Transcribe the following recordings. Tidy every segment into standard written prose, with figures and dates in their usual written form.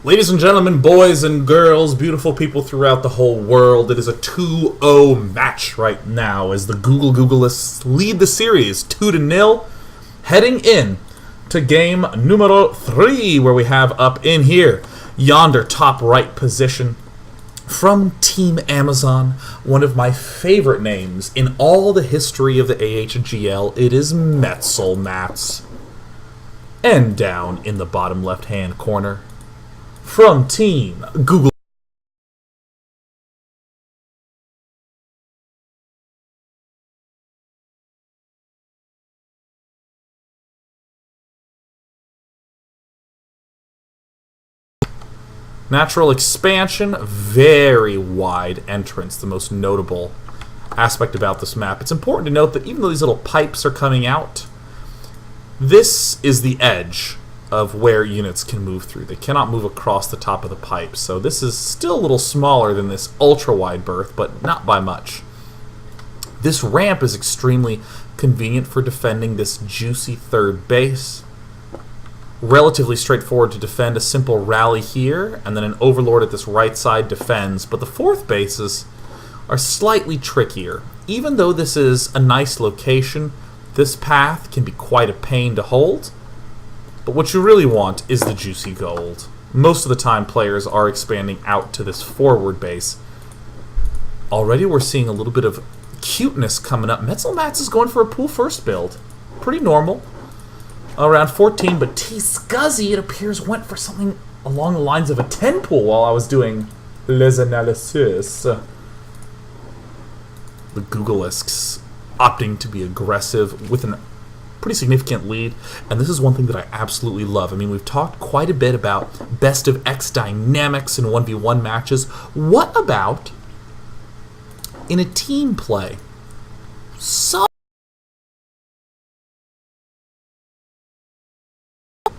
Ladies and gentlemen, boys and girls, beautiful people throughout the whole world, it is a 2-0 match right now as the Google-Googlists lead the series 2-0, heading in to game numero 3, where we have up in here, yonder top right position, from Team Amazon, one of my favorite names in all the history of the AHGL, it is Metzelmats. And down in the bottom left-hand corner, from Team Google, natural expansion, very wide entrance, the most notable aspect about this map. It's important to note that even though these little pipes are coming out, this is the edge of where units can move through. They cannot move across the top of the pipe, so this is still a little smaller than this ultra-wide berth, but not by much. This ramp is extremely convenient for defending this juicy third base. Relatively straightforward to defend, a simple rally here, and then an overlord at this right side defends, but the fourth bases are slightly trickier. Even though this is a nice location, this path can be quite a pain to hold. But what you really want is the juicy gold. Most of the time players are expanding out to this forward base. Already we're seeing a little bit of cuteness coming up. Metzelmats is going for a pool first build. Pretty normal. Around 14, but T-Scuzzy, it appears, went for something along the lines of a 10 pool while I was doing les analyses. The Googleisks opting to be aggressive with a pretty significant lead, and this is one thing that I absolutely love. I mean, we've talked quite a bit about best of X dynamics in 1v1 matches. What about in a team play? So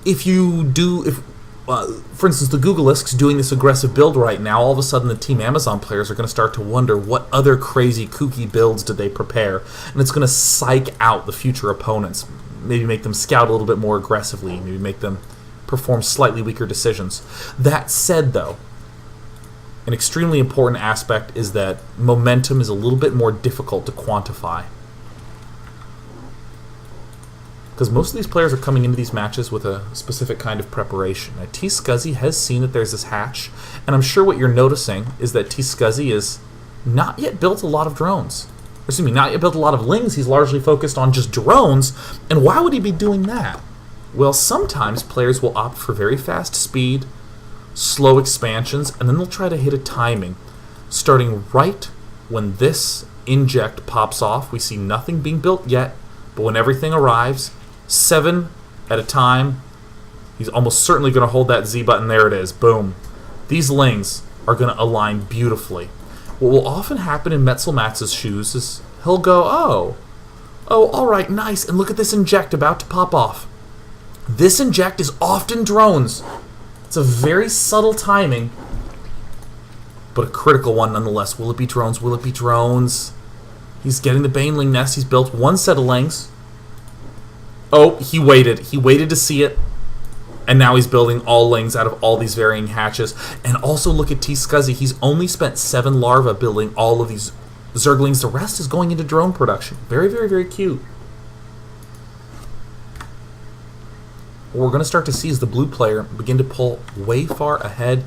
for instance, the Googleisks doing this aggressive build right now, all of a sudden the Team Amazon players are going to start to wonder what other crazy kooky builds did they prepare, and it's going to psych out the future opponents, maybe make them scout a little bit more aggressively, maybe make them perform slightly weaker decisions. That said, though, an extremely important aspect is that momentum is a little bit more difficult to quantify, because most of these players are coming into these matches with a specific kind of preparation. Now, T-Scuzzy has seen that there's this hatch, and I'm sure what you're noticing is that T-Scuzzy is not yet built a lot of drones. Excuse me, not yet built a lot of lings. He's largely focused on just drones, and why would he be doing that? Well, sometimes players will opt for very fast speed, slow expansions, and then they'll try to hit a timing. Starting right when this inject pops off, we see nothing being built yet, but when everything arrives, 7 at a time, he's almost certainly going to hold that Z button. There it is. Boom. These lings are going to align beautifully. What will often happen in Metzelmats' shoes is he'll go, oh, all right, nice, and look at this inject about to pop off. This inject is often drones. It's a very subtle timing, but a critical one nonetheless. Will it be drones? Will it be drones? He's getting the Baneling nest. He's built one set of lings. Oh, he waited. He waited to see it. And now he's building all lings out of all these varying hatches. And also look at T-Scuzzy. He's only spent 7 larvae building all of these Zerglings. The rest is going into drone production. Very, very, very cute. What we're going to start to see is the blue player begin to pull way far ahead.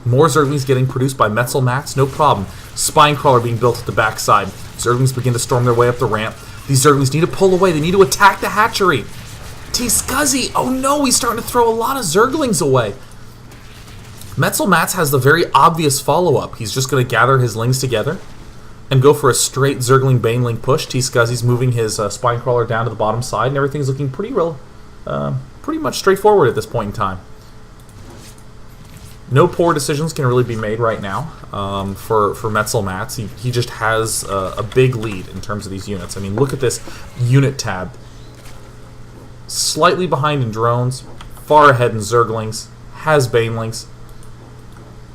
More Zerglings getting produced by Metzelmats. No problem. Spine Crawler being built at the backside. Zerglings begin to storm their way up the ramp. These Zerglings need to pull away. They need to attack the hatchery. T-Scuzzy, oh no, he's starting to throw a lot of Zerglings away. Metzelmats has the very obvious follow-up. He's just going to gather his lings together and go for a straight Zergling Baneling push. T-Scuzzy's moving his Spine Crawler down to the bottom side, and everything's looking pretty much straightforward at this point in time. No poor decisions can really be made right now for Metzelmats. He just has a big lead in terms of these units. I mean, look at this unit tab. Slightly behind in drones, far ahead in Zerglings, has Banelings.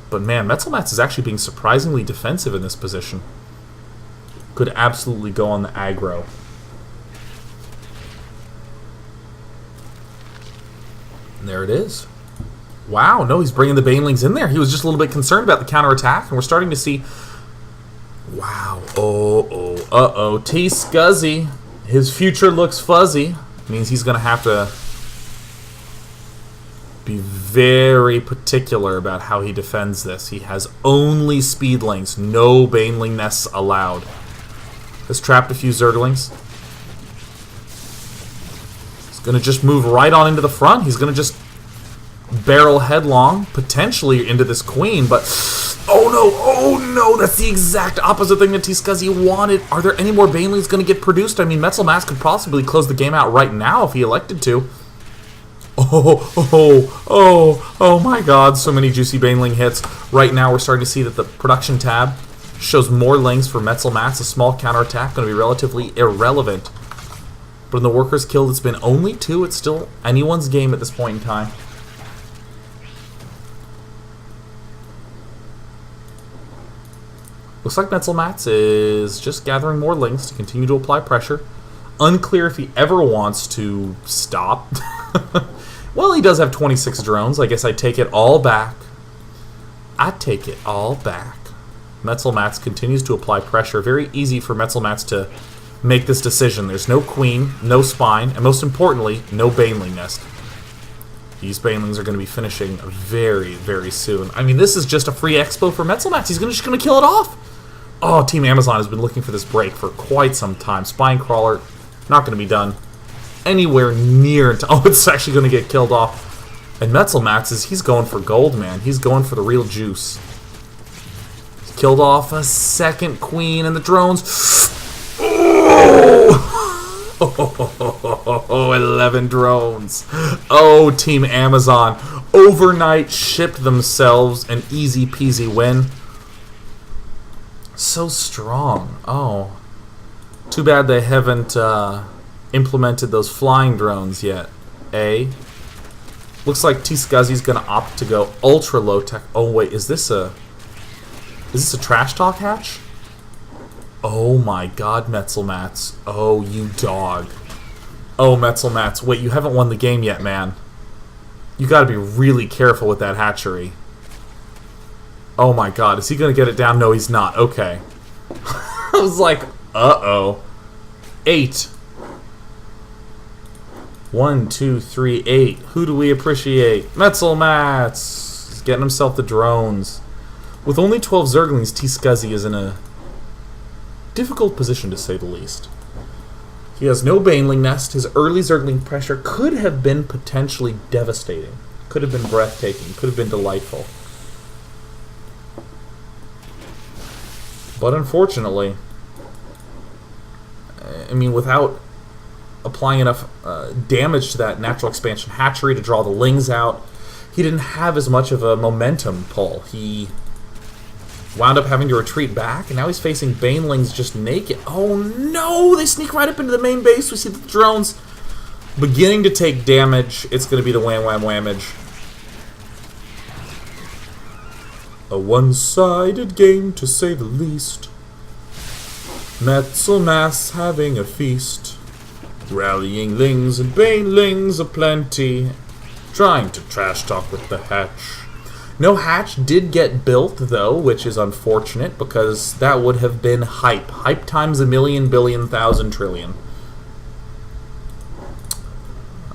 But man, Metzelmats is actually being surprisingly defensive in this position. Could absolutely go on the aggro. And there it is. Wow, no, he's bringing the banelings in there. He was just a little bit concerned about the counterattack, and we're starting to see... Wow. Uh-oh. T-Scuzzy. His future looks fuzzy. Means he's going to have to be very particular about how he defends this. He has only speedlings, no baneling nests allowed. Has trapped a few zerglings. He's going to just move right on into the front. He's going to just barrel headlong, potentially into this queen, but oh no, that's the exact opposite thing that T-Scuzzy wanted. Are there any more banelings going to get produced? I mean, Metzelmass could possibly close the game out right now if he elected to. Oh my god, so many juicy baneling hits. Right now we're starting to see that the production tab shows more lings for Metzelmass. A small counterattack going to be relatively irrelevant. But in the workers killed, it's been only 2. It's still anyone's game at this point in time. Looks like Metzelmass is just gathering more lings to continue to apply pressure. Unclear if he ever wants to stop. Well, he does have 26 drones. I guess I take it all back. Metzelmass continues to apply pressure. Very easy for Metzelmass to make this decision. There's no queen, no spine, and most importantly, no baneling nest. These banelings are going to be finishing very, very soon. I mean, this is just a free expo for Metzelmass. He's just going to kill it off. Oh, Team Amazon has been looking for this break for quite some time. Spine Crawler, not going to be done anywhere near... Oh, it's actually going to get killed off. And Metzelmass, he's going for gold, man. He's going for the real juice. He's killed off a second queen, and the drones... Oh, 11 drones. Oh, Team Amazon overnight shipped themselves an easy peasy win. So strong. Oh. Too bad they haven't implemented those flying drones yet. Looks like T-Scuzzy's going to opt to go ultra low tech. Oh, wait. Is this a trash talk hatch? Oh my god, Metzelmass. Oh, you dog. Oh, Metzelmass. Wait, you haven't won the game yet, man. You gotta be really careful with that hatchery. Oh my god, is he gonna get it down? No, he's not. Okay. I was like, uh-oh. 8. 1, 2, 3, 8. Who do we appreciate? Metzelmass. He's getting himself the drones. With only 12 zerglings, T-Scuzzy is in a difficult position, to say the least. He has no baneling nest. His early zergling pressure could have been potentially devastating. Could have been breathtaking. Could have been delightful. But unfortunately, I mean, without applying enough damage to that natural expansion hatchery to draw the lings out, he didn't have as much of a momentum pull. He wound up having to retreat back, and now he's facing banelings just naked. Oh no! They sneak right up into the main base. We see the drones beginning to take damage. It's going to be the wham wham whammage. A one-sided game, to say the least. Metzelmass having a feast. Rallying lings and banelings aplenty. Trying to trash talk with the hatch. No hatch did get built, though, which is unfortunate, because that would have been hype. Hype times a million, billion, thousand, trillion.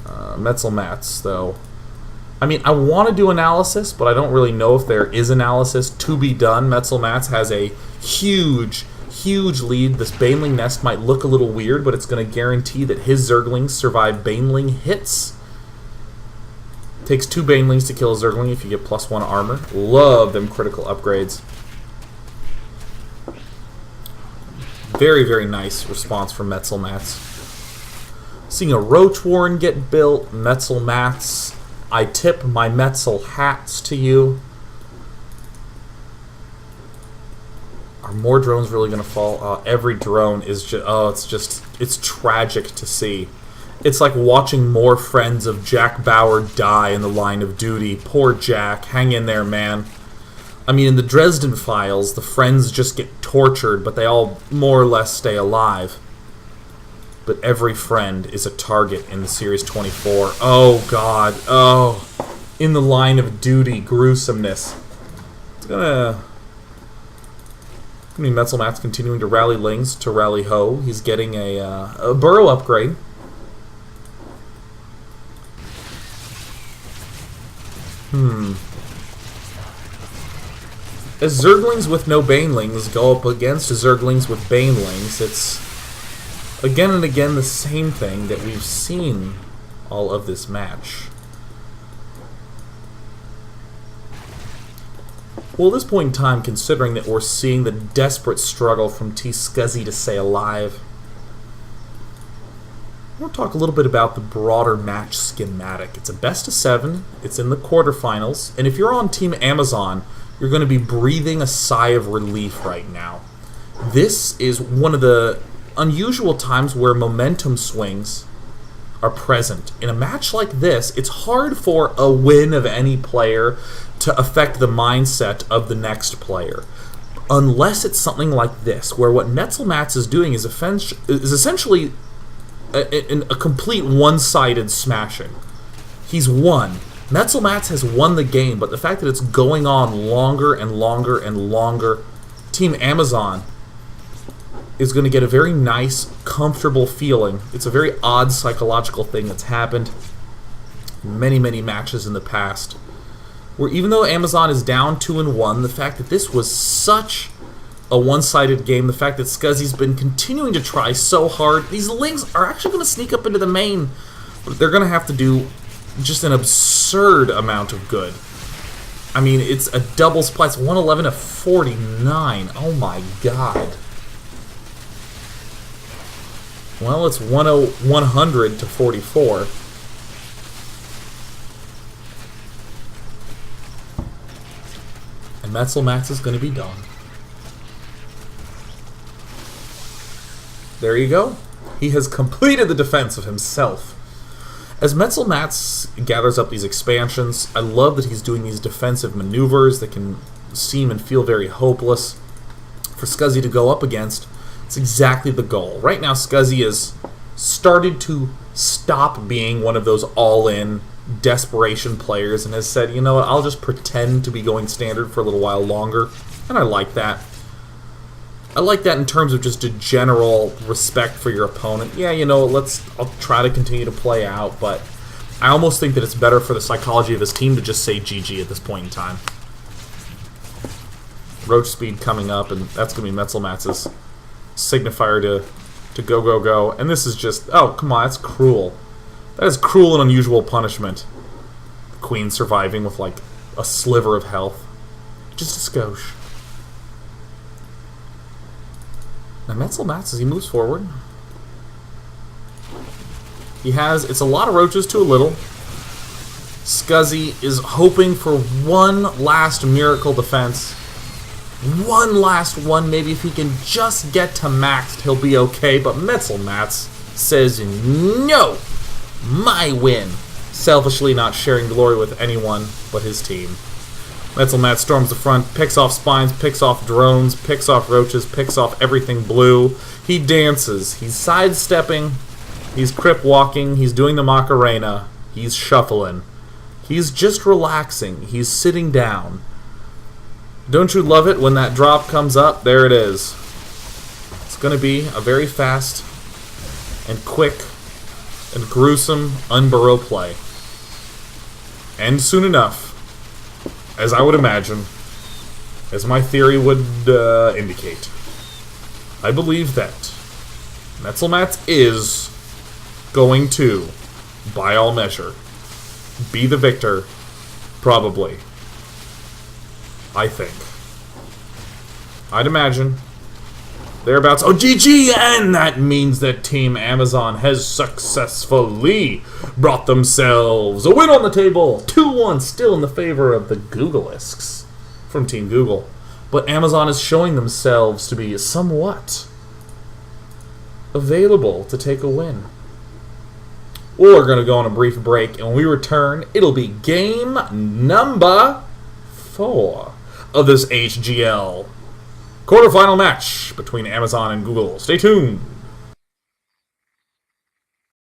Metzelmass, though. I mean, I want to do analysis, but I don't really know if there is analysis to be done. Metzelmass has a huge, huge lead. This baneling nest might look a little weird, but it's going to guarantee that his zerglings survive baneling hits. Takes 2 banelings to kill a zergling if you get +1 armor. Love them critical upgrades. Very, very nice response from Metzelmass. Seeing a Roach Warren get built. Metzelmass, I tip my Metzel hats to you. Are more drones really going to fall? Every drone is just, it's tragic to see. It's like watching more friends of Jack Bauer die in the line of duty. Poor Jack. Hang in there, man. I mean, in the Dresden Files, the friends just get tortured, but they all more or less stay alive. But every friend is a target in the Series 24. Oh, God. Oh. in the line of duty gruesomeness. It's gonna be Metzelmat's continuing to rally Lings to rally Ho. He's getting a burrow upgrade. As Zerglings with no Banelings go up against Zerglings with Banelings, it's again and again the same thing that we've seen all of this match. Well, at this point in time, considering that we're seeing the desperate struggle from T-Scuzzy to stay alive, I want to talk a little bit about the broader match schematic. It's a best of 7, it's in the quarterfinals, and if you're on Team Amazon, you're going to be breathing a sigh of relief right now. This is one of the unusual times where momentum swings are present. In a match like this, it's hard for a win of any player to affect the mindset of the next player. Unless it's something like this, where what Metzelmat's is doing is essentially a complete one-sided smashing. He's won. Metzelmat's has won the game, but the fact that it's going on longer and longer and longer, Team Amazon is going to get a very nice, comfortable feeling. It's a very odd psychological thing that's happened in many, many matches in the past, where even though Amazon is down 2-1, the fact that this was such a one-sided game, the fact that Scuzzy's been continuing to try so hard, these Lings are actually going to sneak up into the main, but they're going to have to do just an absurd amount of good. I mean, it's a double splice, 111 to 49. Oh my god. Well, it's 100 to 44. And Metzelmat's is going to be done. There you go. He has completed the defense of himself. As Metzelmat's gathers up these expansions, I love that he's doing these defensive maneuvers that can seem and feel very hopeless for Scuzzy to go up against. It's exactly the goal. Right now, Scuzzy has started to stop being one of those all-in desperation players and has said, you know what, I'll just pretend to be going standard for a little while longer, and I like that. I like that in terms of just a general respect for your opponent. Yeah, you know, I'll try to continue to play out, but I almost think that it's better for the psychology of his team to just say GG at this point in time. Roach speed coming up, and that's going to be Metzelmat's signifier to go, go, go. And this is just, oh, come on, that's cruel. That is cruel and unusual punishment. The Queen surviving with, like, a sliver of health. Just a skosh. Now Metzelmat's, as he moves forward, it's a lot of roaches to a little. Scuzzy is hoping for one last miracle defense. One last one, maybe if he can just get to maxed, he'll be okay, but Metzelmat's says no! My win! Selfishly not sharing glory with anyone but his team. Metzelmat storms the front, picks off spines, picks off drones, picks off roaches, picks off everything blue. He dances. He's sidestepping. He's crip walking. He's doing the Macarena. He's shuffling. He's just relaxing. He's sitting down. Don't you love it when that drop comes up? There it is. It's going to be a very fast and quick and gruesome unburrow play. And soon enough, as I would imagine, as my theory would indicate, I believe that Metzelmat's is going to, by all measure, be the victor, probably. I think. I'd imagine. Thereabouts. Oh, GG! And that means that Team Amazon has successfully brought themselves a win on the table. 2-1, still in the favor of the Googleisks from Team Google. But Amazon is showing themselves to be somewhat available to take a win. We're going to go on a brief break, and when we return, it'll be game number 4 of this AHGL quarterfinal match between Amazon and Google. Stay tuned.